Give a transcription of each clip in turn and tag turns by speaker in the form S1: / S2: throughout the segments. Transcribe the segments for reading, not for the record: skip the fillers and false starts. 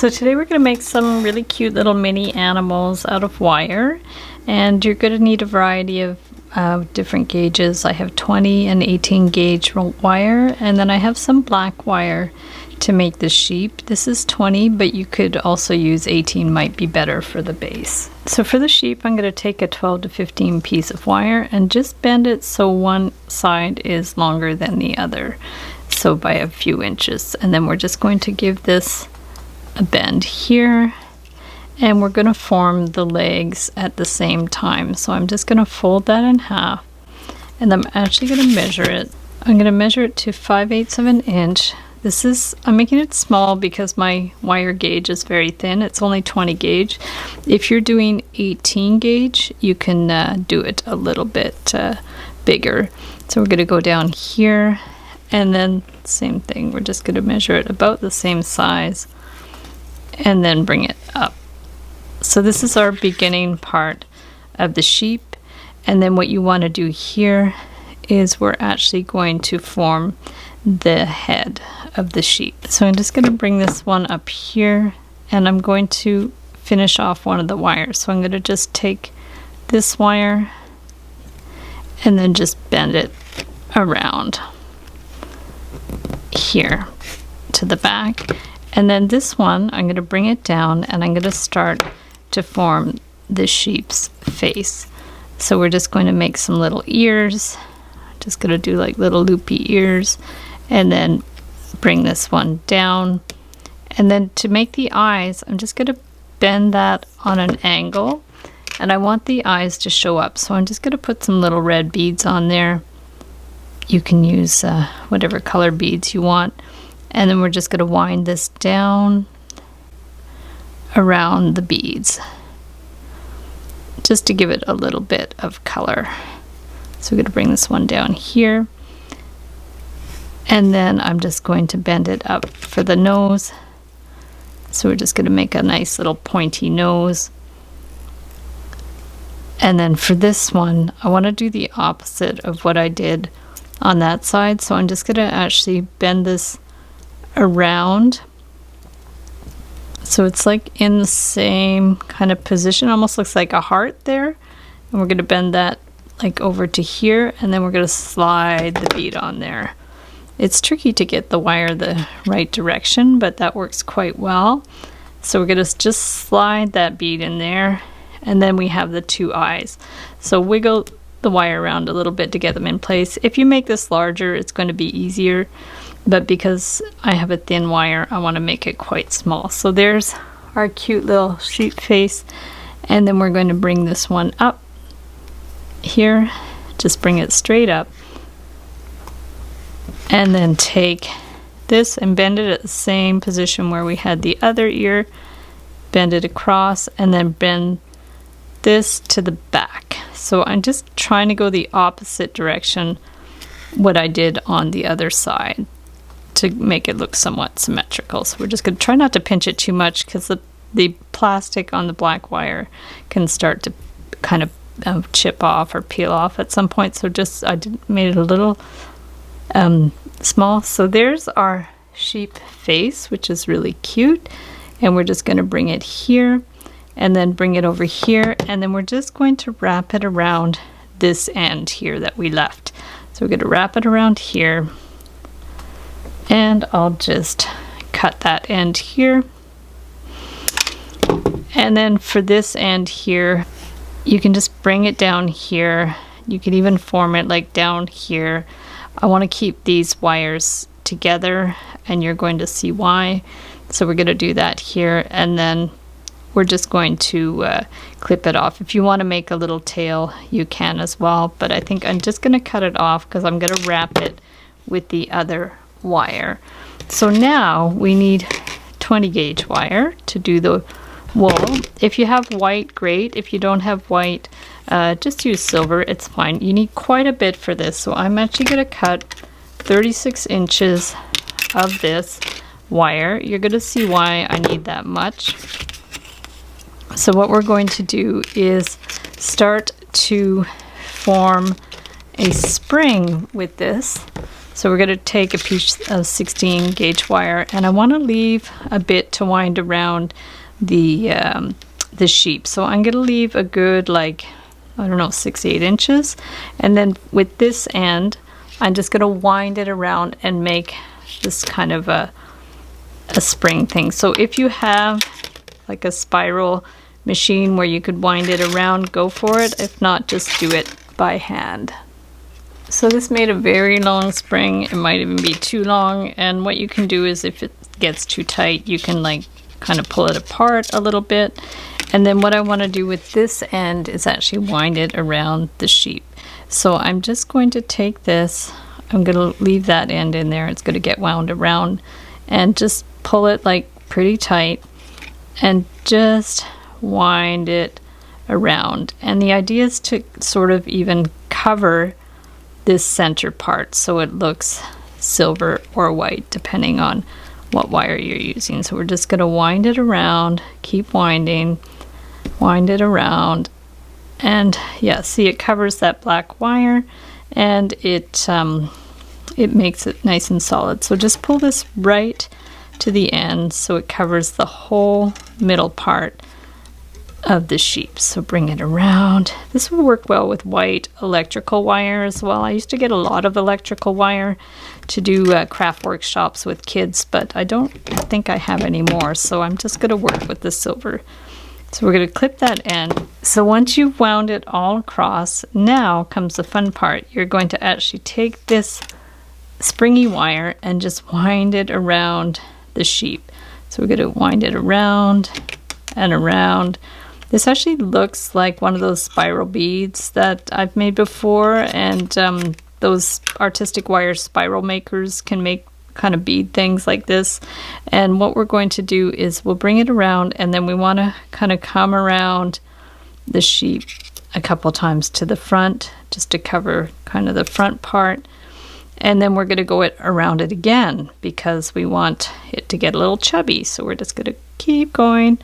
S1: So today we're going to make some really cute little mini animals out of wire, and you're going to need a variety of different gauges. I have 20 and 18 gauge wire, and then I have some black wire to make the sheep. This is 20, but you could also use 18, might be better for the base. So for the sheep, I'm going to take a 12 to 15 piece of wire and just bend it so one side is longer than the other, so by a few inches. And then we're just going to give this a bend here, and we're going to form the legs at the same time. So I'm just going to fold that in half, and I'm actually going to measure it. I'm going to measure it to 5/8 of an inch. I'm making it small because my wire gauge is very thin. It's only 20 gauge. If you're doing 18 gauge, you can do it a little bit bigger. So we're going to go down here, and then same thing. We're just going to measure it about the same size and then bring it up. So this is our beginning part of the sheep, and then what you want to do here is we're actually going to form the head of the sheep. So I'm just going to bring this one up here, and I'm going to finish off one of the wires. So I'm going to just take this wire and then just bend it around here to the back. And then this one, I'm going to bring it down, and I'm going to start to form the sheep's face. So we're just going to make some little ears. Just going to do like little loopy ears, and then bring this one down. And then to make the eyes, I'm just going to bend that on an angle, and I want the eyes to show up. So I'm just going to put some little red beads on there. You can use whatever color beads you want. And then we're just going to wind this down around the beads, just to give it a little bit of color. So we're going to bring this one down here, and then I'm just going to bend it up for the nose. So we're just going to make a nice little pointy nose. And then for this one, I want to do the opposite of what I did on that side. So I'm just going to actually bend this around, so it's like in the same kind of position. Almost looks like a heart there, and we're going to bend that like over to here, and then we're going to slide the bead on there. It's tricky to get the wire the right direction, but that works quite well. So we're going to just slide that bead in there, and then we have the two eyes. So wiggle the wire around a little bit to get them in place. If you make this larger, it's going to be easier, but because I have a thin wire, I want to make it quite small. So there's our cute little sheep face, and then we're going to bring this one up here. Just bring it straight up, and then take this and bend it at the same position where we had the other ear. Bend it across, and then bend this to the back. So I'm just trying to go the opposite direction what I did on the other side to make it look somewhat symmetrical. So we're just going to try not to pinch it too much, because the plastic on the black wire can start to kind of chip off or peel off at some point. So made it a little small. So there's our sheep face, which is really cute, and we're just going to bring it here, and then bring it over here, and then we're just going to wrap it around this end here that we left. So we're going to wrap it around here, and I'll just cut that end here. And then for this end here, you can just bring it down here. You can even form it like down here. I want to keep these wires together, and you're going to see why. So we're going to do that here, and then we're just going to clip it off. If you want to make a little tail, you can as well, but I think I'm just going to cut it off because I'm going to wrap it with the other wire. So now we need 20 gauge wire to do the wool. If you have white, great. If you don't have white, just use silver, it's fine. You need quite a bit for this, so I'm actually going to cut 36 inches of this wire. You're going to see why I need that much. So what we're going to do is start to form a spring with this. So we're going to take a piece of 16 gauge wire, and I want to leave a bit to wind around the sheep. So I'm going to leave a good, like, I don't know, 6-8 inches. And then with this end, I'm just going to wind it around and make this kind of a spring thing. So if you have like a spiral machine where you could wind it around, go for it. If not, just do it by hand. So this made a very long spring. It might even be too long, and what you can do is if it gets too tight, you can like kind of pull it apart a little bit. And then what I want to do with this end is actually wind it around the sheep. So I'm just going to take this, I'm going to leave that end in there, it's going to get wound around, and just pull it like pretty tight and just wind it around. And the idea is to sort of even cover this center part so it looks silver or white depending on what wire you're using. So we're just going to wind it around, keep winding, wind it around, and yeah, see, it covers that black wire, and it makes it nice and solid. So just pull this right to the end so it covers the whole middle part of the sheep. So bring it around. This will work well with white electrical wire as well. I used to get a lot of electrical wire to do craft workshops with kids, but I don't think I have any more, so I'm just going to work with the silver. So we're going to clip that end. So once you've wound it all across, now comes the fun part. You're going to actually take this springy wire and just wind it around the sheep. So we're going to wind it around and around. This actually looks like one of those spiral beads that I've made before, and those artistic wire spiral makers can make kind of bead things like this. And what we're going to do is we'll bring it around, and then we want to kind of come around the sheep a couple times to the front just to cover kind of the front part. And then we're going to go around it again because we want it to get a little chubby. So we're just going to keep going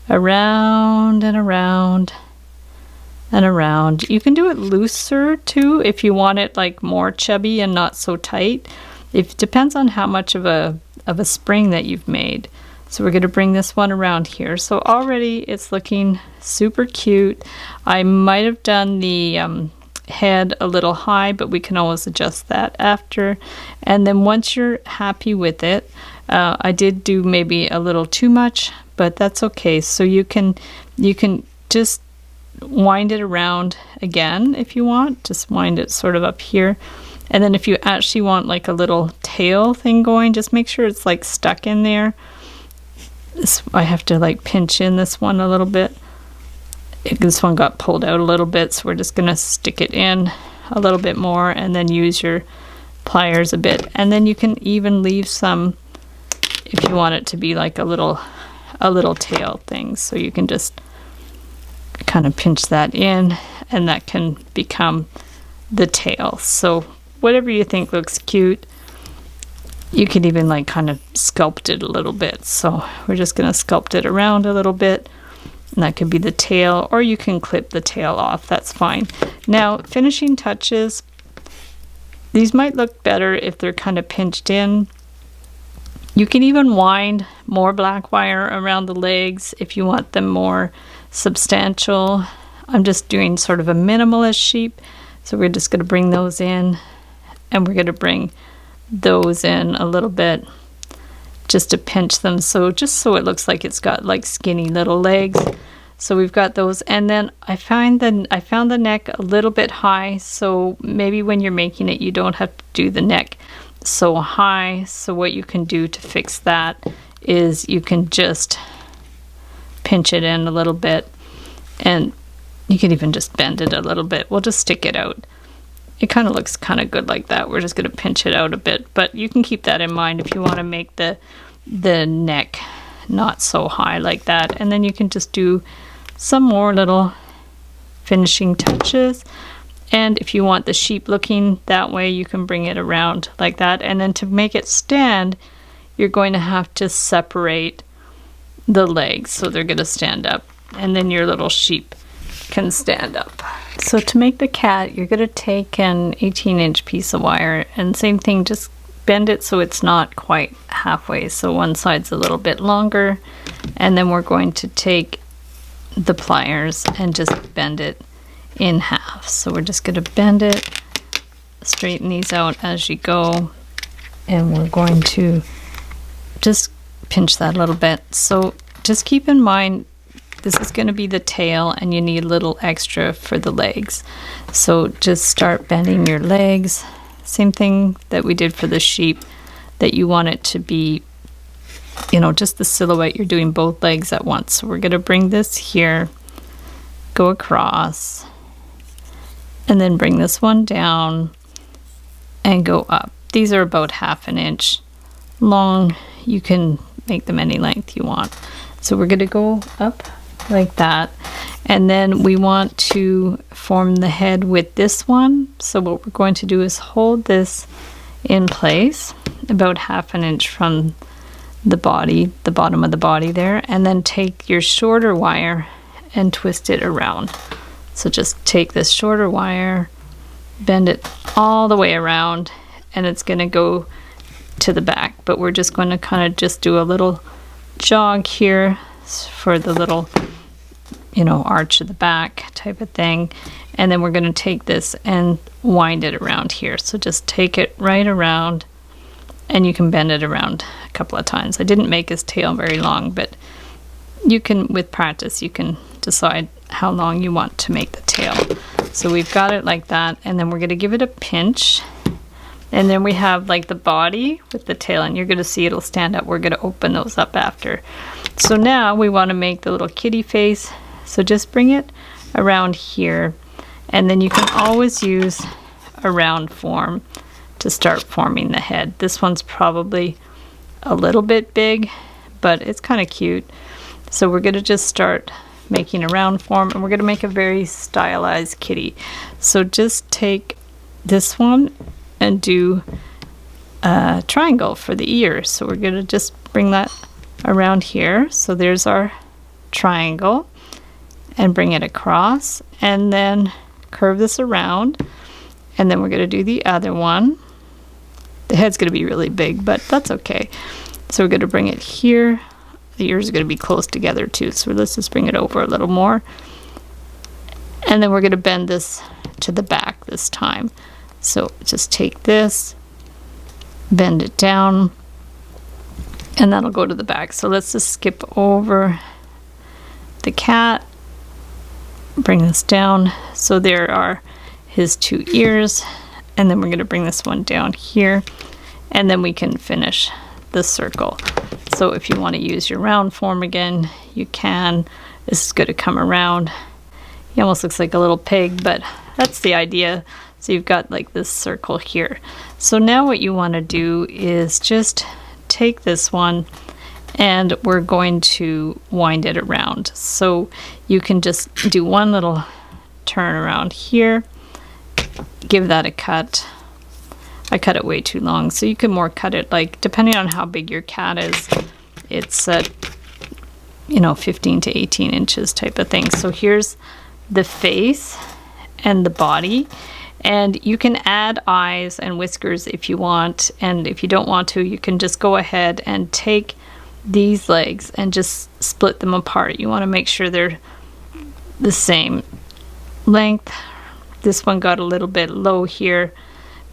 S1: around and around and around. You can do it looser too if you want it like more chubby and not so tight. It depends on how much of a spring that you've made. So we're going to bring this one around here. So already it's looking super cute. I might have done the head a little high, but we can always adjust that after. And then once you're happy with it, I did do maybe a little too much, but that's okay. So you can just wind it around again if you want. Just wind it sort of up here. And then if you actually want like a little tail thing going, just make sure it's like stuck in there. I have to like pinch in this one a little bit. This one got pulled out a little bit, so we're just going to stick it in a little bit more and then use your pliers a bit. And then you can even leave some if you want it to be like a little tail thing. So you can just kind of pinch that in, and that can become the tail. So whatever you think looks cute, you can even like kind of sculpt it a little bit. So we're just going to sculpt it around a little bit, and that could be the tail, or you can clip the tail off. That's fine. Now, finishing touches, these might look better if they're kind of pinched in. You can even wind more black wire around the legs if you want them more substantial. I'm just doing sort of a minimalist sheep, so we're just going to bring those in, and we're going to bring those in a little bit just to pinch them, so just so it looks like it's got like skinny little legs. So we've got those, and then I found the neck a little bit high, so maybe when you're making it you don't have to do the neck so high. So what you can do to fix that is you can just pinch it in a little bit, and you can even just bend it a little bit. We'll just stick it out. It kind of looks kind of good like that. We're just going to pinch it out a bit, but you can keep that in mind if you want to make the neck not so high like that. And then you can just do some more little finishing touches. And if you want the sheep looking that way, you can bring it around like that. And then to make it stand, you're going to have to separate the legs so they're going to stand up. And then your little sheep can stand up. So to make the cat, you're going to take an 18-inch piece of wire, and same thing, just bend it so it's not quite halfway. So one side's a little bit longer, and then we're going to take the pliers and just bend it in half. So we're just going to bend it, straighten these out as you go, and we're going to just pinch that a little bit. So just keep in mind, this is going to be the tail, and you need a little extra for the legs. So just start bending your legs. Same thing that we did for the sheep, that you want it to be, you know, just the silhouette. You're doing both legs at once. So we're going to bring this here, go across, and then bring this one down and go up. These are about 1/2 inch long. You can make them any length you want. So we're going to go up like that, and then we want to form the head with this one. So what we're going to do is hold this in place about 1/2 inch from the body, the bottom of the body there, and then take your shorter wire and twist it around. So just take this shorter wire, bend it all the way around, and it's going to go to the back, but we're just going to kind of just do a little jog here for the little, you know, arch of the back type of thing. And then we're going to take this and wind it around here. So just take it right around, and you can bend it around a couple of times. I didn't make his tail very long, but you can, with practice, you can decide how long you want to make the tail. So we've got it like that, and then we're going to give it a pinch. And then we have like the body with the tail, and you're going to see it'll stand up. We're going to open those up after. So now we want to make the little kitty face. So just bring it around here, and then you can always use a round form to start forming the head. This one's probably a little bit big, but it's kind of cute. So we're going to just start making a round form, and we're going to make a very stylized kitty. So just take this one and do a triangle for the ears. So we're going to just bring that around here. So there's our triangle, and bring it across, and then curve this around, and then we're going to do the other one. The head's going to be really big, but that's okay. So we're going to bring it here. The ears are going to be close together too, so let's just bring it over a little more, and then we're going to bend this to the back this time. So just take this, bend it down, and that'll go to the back. So let's just skip over the cat, bring this down. So there are his 2 ears, and then we're going to bring this one down here, and then we can finish the circle. So if you want to use your round form again, you can. This is going to come around. He almost looks like a little pig, but that's the idea. So you've got like this circle here. So now what you want to do is just take this one, and we're going to wind it around. So you can just do one little turn around here, give that a cut. I cut it way too long, so you can more cut it, like depending on how big your cat is, it's you know, 15 to 18 inches type of thing. So here's the face and the body, and you can add eyes and whiskers if you want, and if you don't want to, you can just go ahead and take these legs and just split them apart. You want to make sure they're the same length. This one got a little bit low here,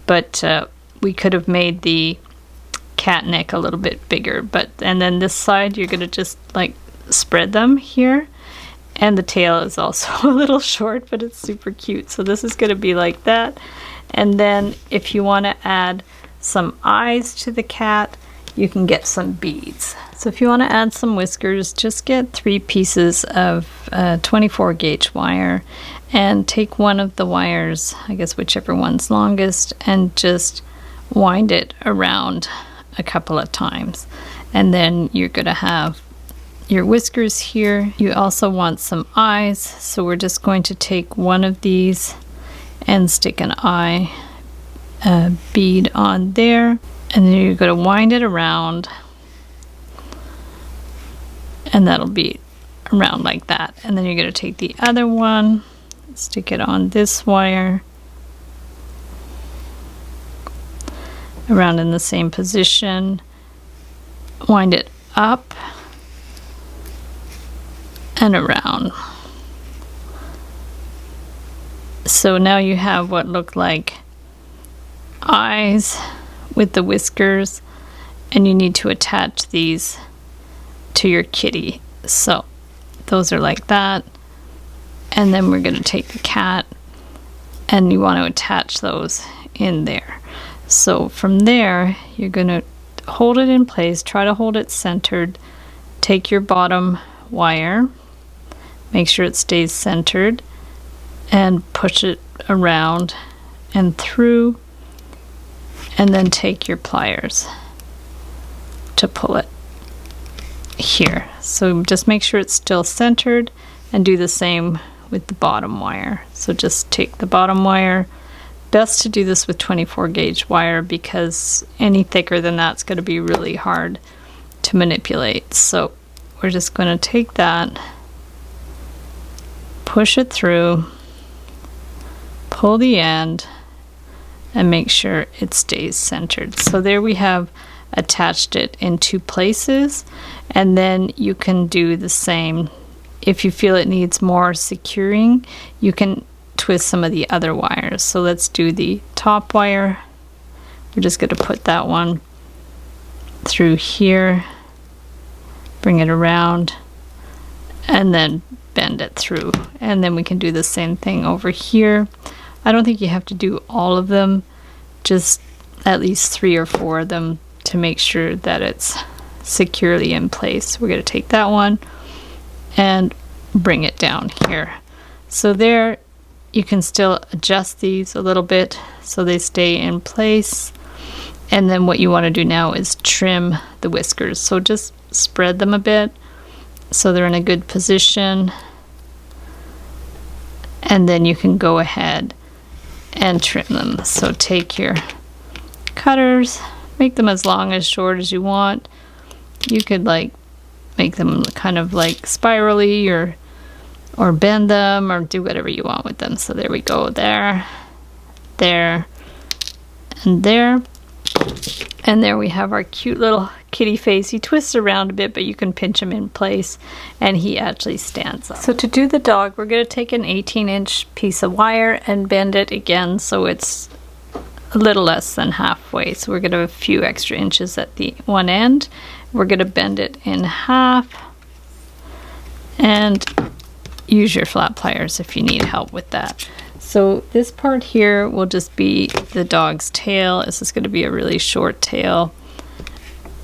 S1: but we could have made the cat neck a little bit bigger. But and then this side, you're gonna just like spread them here, and the tail is also a little short, but it's super cute. So this is gonna be like that. And then if you want to add some eyes to the cat, you can get some beads. So if you want to add some whiskers, just get 3 pieces of 24 gauge wire, and take one of the wires, I guess whichever one's longest, and just wind it around a couple of times. And then you're going to have your whiskers here. You also want some eyes, so we're just going to take one of these and stick an eye bead on there, and then you're going to wind it around, and that'll be around like that. And then you're going to take the other one, stick it on this wire, around in the same position, wind it up and around. So now you have what look like eyes with the whiskers, and you need to attach these to your kitty. So those are like that, and then we're going to take the cat and you want to attach those in there. So from there you're going to hold it in place, try to hold it centered, take your bottom wire, make sure it stays centered, and push it around and through, and then take your pliers to pull it here. So just make sure it's still centered, and do the same with the bottom wire. So just take the bottom wire. Best to do this with 24 gauge wire, because any thicker than that's going to be really hard to manipulate. So we're just going to take that, push it through, pull the end, and make sure it stays centered. So there we have attached it in two places, and then you can do the same. If you feel it needs more securing, you can twist some of the other wires. So let's do the top wire. We're just going to put that one through here, bring it around, and then bend it through. And then we can do the same thing over here. I don't think you have to do all of them, just at least 3 or 4 of them to make sure that it's securely in place. We're going to take that one and bring it down here. So there, you can still adjust these a little bit so they stay in place. And then what you want to do now is trim the whiskers. So just spread them a bit so they're in a good position. And then you can go ahead and trim them. So take your cutters, make them as long as short as you want. You could like make them kind of like spirally, or bend them, or do whatever you want with them. So there we go, there, there, and there. And there we have our cute little kitty face. He twists around a bit, but you can pinch him in place and he actually stands up. So to do the dog, we're going to take an 18-inch piece of wire and bend it again so it's a little less than halfway. So we're going to have a few extra inches at the one end. We're going to bend it in half, and use your flat pliers if you need help with that. So this part here will just be the dog's tail. This is going to be a really short tail.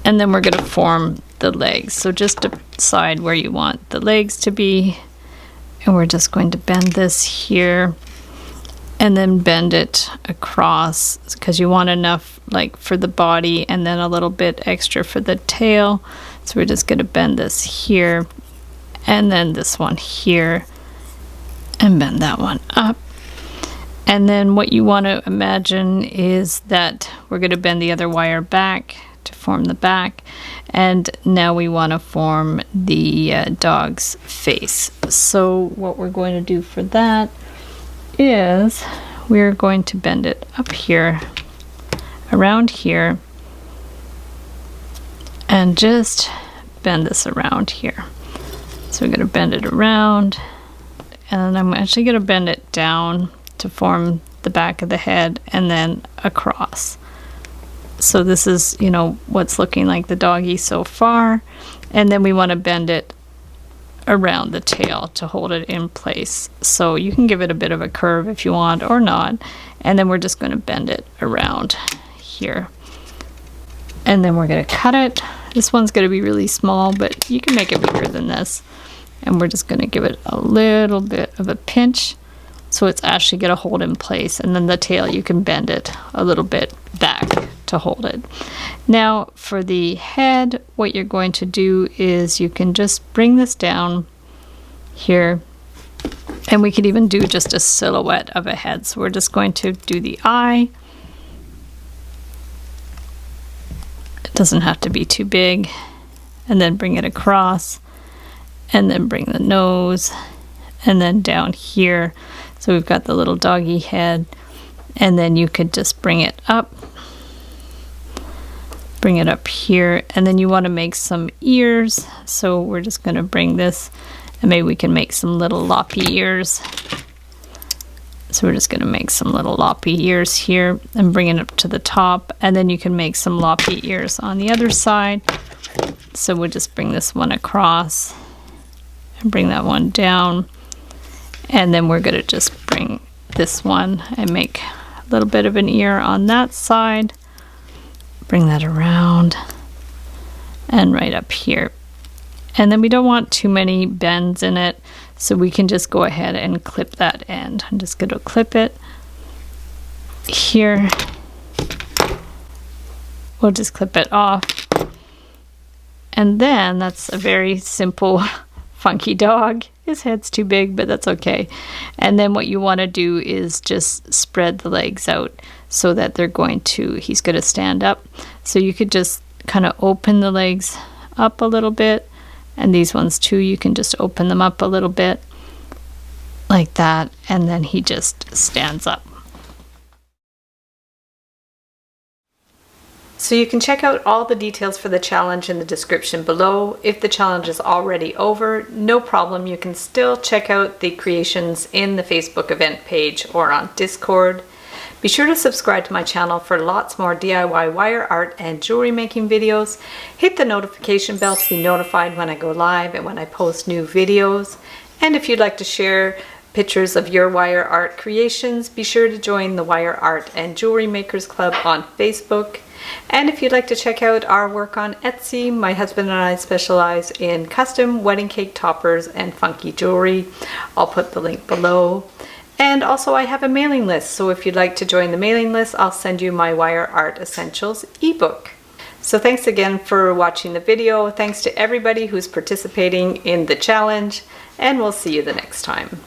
S1: And then we're going to form the legs. So just decide where you want the legs to be. And we're just going to bend this here and then bend it across, because you want enough like for the body and then a little bit extra for the tail. So we're just going to bend this here and then this one here and bend that one up. And then what you want to imagine is that we're going to bend the other wire back to form the back, and now we want to form the dog's face. So what we're going to do for that is we're going to bend it up here, around here, and just bend this around here. So we're going to bend it around, and I'm actually going to bend it down to form the back of the head and then across. So this is, you know, what's looking like the doggy so far. And then we want to bend it around the tail to hold it in place. So you can give it a bit of a curve if you want or not. And then we're just going to bend it around here. And then we're going to cut it. This one's going to be really small, but you can make it bigger than this. And we're just going to give it a little bit of a pinch so it's actually going to hold in place. And then the tail, you can bend it a little bit back to hold it. Now for the head, what you're going to do is you can just bring this down here, and we could even do just a silhouette of a head. So we're just going to do the eye. It doesn't have to be too big, and then bring it across, and then bring the nose, and then down here. So we've got the little doggy head, and then you could just bring it up here, and then you want to make some ears. So we're just going to bring this, and maybe we can make some little loppy ears. So we're just going to make some little loppy ears here and bring it up to the top, and then you can make some loppy ears on the other side. So we'll just bring this one across and bring that one down, and then we're going to just bring this one and make a little bit of an ear on that side. Bring that around and right up here. And then we don't want too many bends in it, so we can just go ahead and clip that end. I'm just going to clip it here. We'll just clip it off. And then that's a very simple funky dog. His head's too big, but that's okay. And then what you want to do is just spread the legs out so that he's going to stand up. So you could just kind of open the legs up a little bit, and these ones too, you can just open them up a little bit like that, and then he just stands up. So you can check out all the details for the challenge in the description below. If the challenge is already over, no problem. You can still check out the creations in the Facebook event page or on Discord. Be sure to subscribe to my channel for lots more DIY wire art and jewelry making videos. Hit the notification bell to be notified when I go live and when I post new videos. And if you'd like to share pictures of your wire art creations, be sure to join the Wire Art and Jewelry Makers Club on Facebook. And if you'd like to check out our work on Etsy, my husband and I specialize in custom wedding cake toppers and funky jewelry. I'll put the link below. And also I have a mailing list, so if you'd like to join the mailing list, I'll send you my Wire Art Essentials ebook. So thanks again for watching the video. Thanks to everybody who's participating in the challenge, and we'll see you the next time.